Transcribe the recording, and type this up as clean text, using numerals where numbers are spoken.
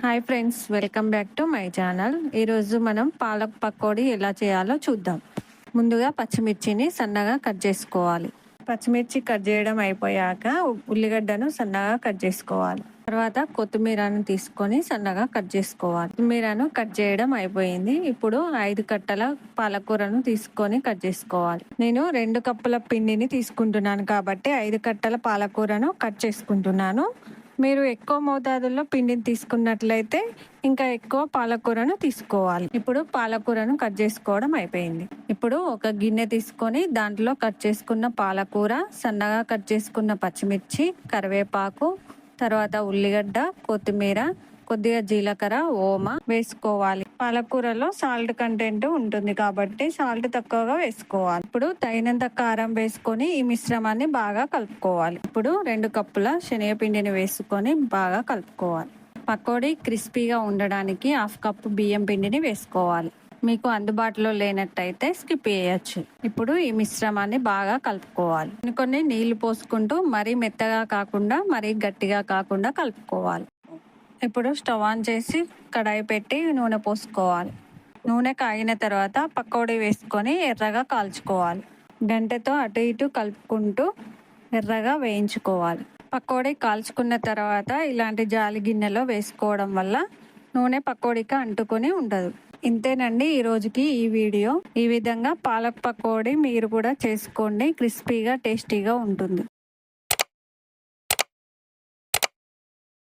Hi friends, welcome back to my channel. ఈరోజు మనం పాలక్ పకోడీ ఎలా చేయాలో చూద్దాం. ముందుగా పచ్చిమిర్చిని సన్నగా కట్ చేసుకోవాలి. పచ్చిమిర్చి కట్ చేయడం అయిపోయాక ఉల్లిగడ్డను సన్నగా కట్ చేసుకోవాలి. తర్వాత కొత్తిమీరను తీసుకొని సన్నగా కట్ చేసుకోవాలి. కొత్తిమీరను కట్ చేయడం అయిపోయింది. ఇప్పుడు 5 కట్టల పాలకూరను తీసుకొని కట్ చేసుకోవాలి. నేను 2 కప్పుల పిండిని తీసుకుంటున్నాను కాబట్టి 5 కట్టల పాలకూరను కట్ చేసుకుంటున్నాను. మీరు ఎక్కువ మోతాదుల్లో పిండిని తీసుకున్నట్లయితే ఇంకా ఎక్కువ పాలకూరను తీసుకోవాలి. ఇప్పుడు పాలకూరను కట్ చేసుకోవడం అయిపోయింది. ఇప్పుడు ఒక గిన్నె తీసుకొని దాంట్లో కట్ చేసుకున్న పాలకూర, సన్నగా కట్ చేసుకున్న పచ్చిమిర్చి, కరివేపాకు, తర్వాత ఉల్లిగడ్డ, కొత్తిమీర, కొద్దిగా జీలకర్ర, ఓమ వేసుకోవాలి. పాలకూరలో సాల్ట్ కంటెంట్ ఉంటుంది కాబట్టి సాల్ట్ తక్కువగా వేసుకోవాలి. ఇప్పుడు తగినంత కారం వేసుకొని ఈ మిశ్రమాన్ని బాగా కలుపుకోవాలి. ఇప్పుడు 2 కప్పుల శనగపిండిని వేసుకొని బాగా కలుపుకోవాలి. పకోడీ క్రిస్పీగా ఉండడానికి 1/2 కప్పు బియ్యం పిండిని వేసుకోవాలి. మీకు అందుబాటులో లేనట్టయితే స్కిప్ చేయొచ్చు. ఇప్పుడు ఈ మిశ్రమాన్ని బాగా కలుపుకోవాలి. కొన్ని నీళ్లు పోసుకుంటూ మరీ మెత్తగా కాకుండా మరీ గట్టిగా కాకుండా కలుపుకోవాలి. ఇప్పుడు స్టవ్ ఆన్ చేసి కడాయి పెట్టి నూనె పోసుకోవాలి. నూనె కాగిన తర్వాత పకోడీ వేసుకొని ఎర్రగా కాల్చుకోవాలి. గంటెతో అటు ఇటు కలుపుకుంటూ ఎర్రగా వేయించుకోవాలి. పకోడీ కాల్చుకున్న తర్వాత ఇలాంటి జాలి గిన్నెలో వేసుకోవడం వల్ల నూనె పకోడీకి అంటుకొని ఉండదు. ఇంతేనండి ఈ రోజుకి ఈ వీడియో. ఈ విధంగా పాలక్ పకోడీ మీరు కూడా చేసుకోండి. క్రిస్పీగా టేస్టీగా ఉంటుంది.